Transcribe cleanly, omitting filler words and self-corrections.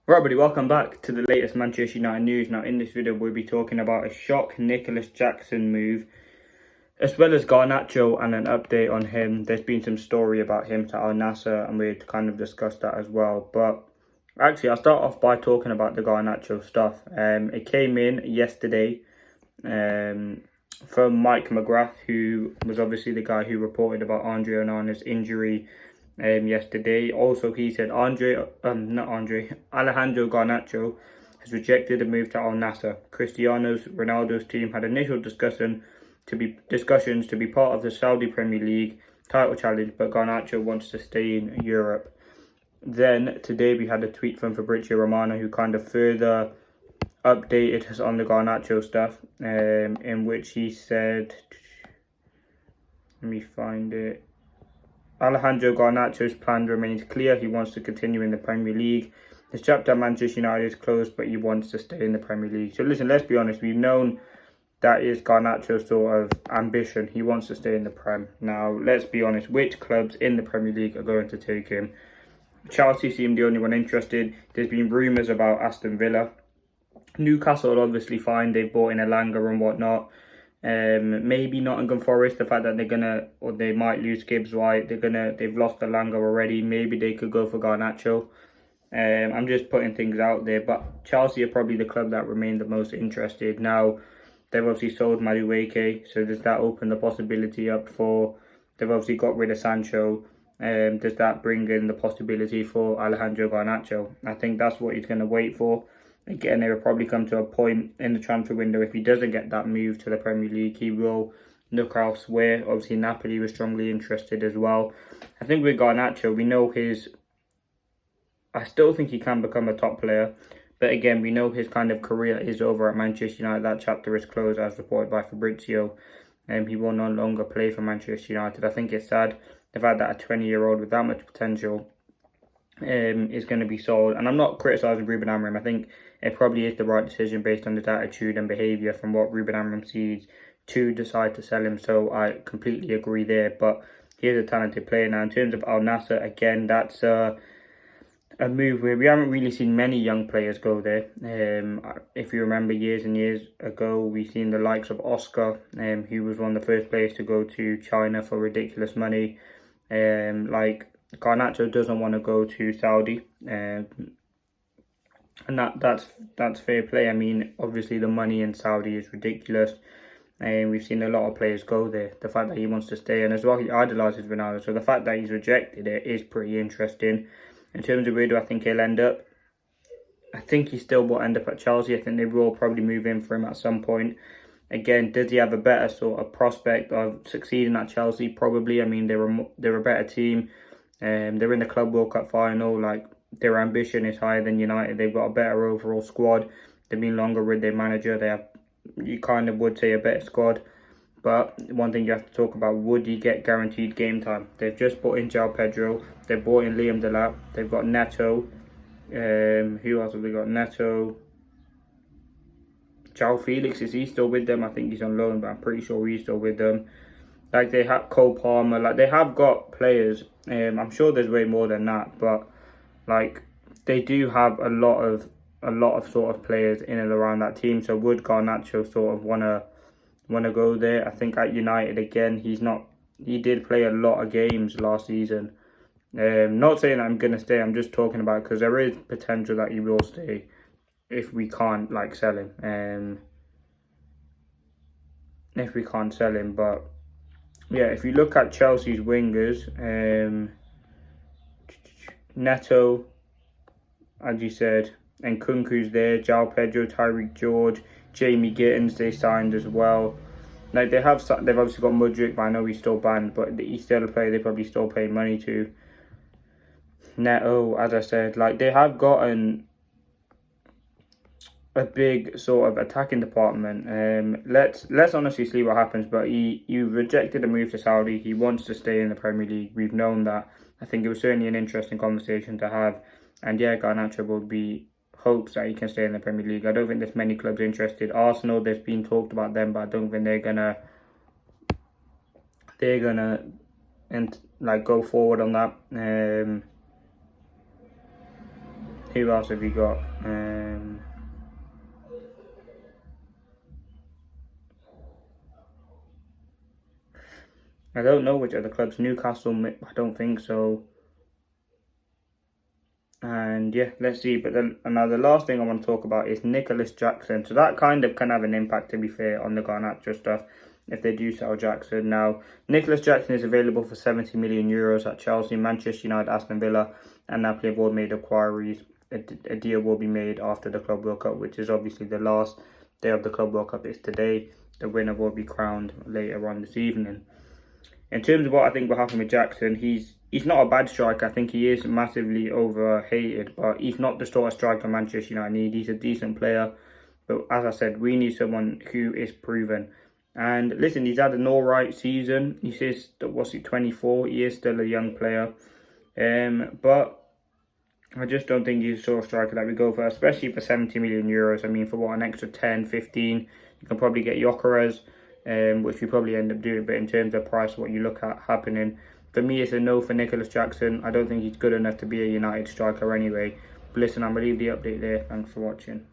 Right, buddy, welcome back to the latest Manchester United news. Now, in this video, we'll be talking about a shock Nicholas Jackson move, as well as Garnacho and an update on him. There's been some story about him to Al Nassr, and we'd kind of discussed that as well. But actually, I'll start off by talking about the Garnacho stuff. It came in yesterday from Mike McGrath, who was obviously the guy who reported about Andre Onana's injury yesterday. Also, he said Alejandro Garnacho has rejected a move to Al Nassr. Ronaldo's team had initial discussions to be part of the Saudi Premier League title challenge, but Garnacho wants to stay in Europe. Then today we had a tweet from Fabrizio Romano, who kind of further updated us on the Garnacho stuff, in which he said, let me find it. Alejandro Garnacho's plan remains clear. He wants to continue in the Premier League. His chapter at Manchester United is closed, but he wants to stay in the Premier League. So listen, let's be honest. We've known that is Garnacho's sort of ambition. He wants to stay in the Prem. Now, let's be honest. Which clubs in the Premier League are going to take him? Chelsea seem the only one interested. There's been rumours about Aston Villa. Newcastle are obviously fine. They've bought in Elanga and whatnot. Maybe Nottingham Forest, the fact that they might lose Gibbs White, they've lost Elanga already. Maybe they could go for Garnacho. I'm just putting things out there, but Chelsea are probably the club that remain the most interested. Now, they've obviously sold Madueke, so does that open the possibility up for? They've obviously got rid of Sancho. Does that bring in the possibility for Alejandro Garnacho? I think that's what he's going to wait for. Again, it will probably come to a point in the transfer window. If he doesn't get that move to the Premier League, he will look elsewhere. Obviously, Napoli was strongly interested as well. I think with Garnacho, we know I still think he can become a top player. But again, we know his kind of career is over at Manchester United. That chapter is closed, as reported by Fabrizio. He will no longer play for Manchester United. I think it's sad the fact that a 20-year-old with that much potential is going to be sold. And I'm not criticising Ruben Amorim. I think it probably is the right decision based on his attitude and behaviour from what Ruben Amorim sees to decide to sell him. So I completely agree there. But he is a talented player. Now, in terms of Al Nassr, again, that's a move where we haven't really seen many young players go there. If you remember years and years ago, we've seen the likes of Oscar, who was one of the first players to go to China for ridiculous money. Like Garnacho doesn't want to go to Saudi, and that's fair play. I mean, obviously the money in Saudi is ridiculous, and we've seen a lot of players go there. The fact that he wants to stay, and as well he idolises Ronaldo, so the fact that he's rejected it is pretty interesting. In terms of where do I think he'll end up, I think he still will end up at Chelsea. I think they will probably move in for him at some point. Again, does he have a better sort of prospect of succeeding at Chelsea? Probably. I mean, they're a better team. They're in the Club World Cup final. Like, their ambition is higher than United. They've got a better overall squad. They've been longer with their manager. They have, you kind of would say, a better squad. But one thing you have to talk about, would he get guaranteed game time? They've just bought in João Pedro. They've bought in Liam Delap. They've got Neto. Who else have they got? Neto. João Felix, is he still with them? I think he's on loan, but I'm pretty sure he's still with them. Like, they have Cole Palmer. Like, they have got players. I'm sure there's way more than that, but like, they do have a lot of sort of players in and around that team. So would Garnacho sort of wanna go there? I think at United, again, he did play a lot of games last season. Not saying that I'm gonna stay. I'm just talking about, because there is potential that he will stay if we can't like sell him. If we can't sell him, but yeah, if you look at Chelsea's wingers, Neto, as you said, and Nkunku's there, João Pedro, Tyreek George, Jamie Gittins they signed as well. Like, they've obviously got Mudryk, but I know he's still banned, but he's still a player they probably still pay money to. Neto, as I said, like, they have gotten a big sort of attacking department. Let's honestly see what happens. But he rejected a move to Saudi. He wants to stay in the Premier League. We've known that. I think it was certainly an interesting conversation to have. And yeah, Garnacho will be hopes that he can stay in the Premier League. I don't think there's many clubs interested. Arsenal, there's been talked about them, but I don't think they're gonna and like go forward on that. Who else have you got? I don't know which other clubs. Newcastle, I don't think so. And yeah, let's see. But then now the last thing I want to talk about is Nicholas Jackson. So that kind of can have an impact, to be fair, on the Garnacho stuff if they do sell Jackson. Now, Nicholas Jackson is available for 70 million euros at Chelsea, Manchester United, Aston Villa, and Napoli have all made inquiries. A deal will be made after the Club World Cup, which is obviously the last day of the Club World Cup is today. The winner will be crowned later on this evening. In terms of what I think will happen with Jackson, he's not a bad striker. I think he is massively overhated, but he's not the sort of striker Manchester United need. He's a decent player, but as I said, we need someone who is proven. And listen, he's had an alright season. He says, what's he, 24? He is still a young player. But I just don't think he's the sort of striker that we go for, especially for 70 million euros. I mean, for what, an extra 10, 15, you can probably get Gyökeres, which we probably end up doing. But in terms of price, what you look at happening, for me, it's a no for Nicholas Jackson. I don't think he's good enough to be a United striker anyway. But listen, I'm going to leave the update there. Thanks for watching.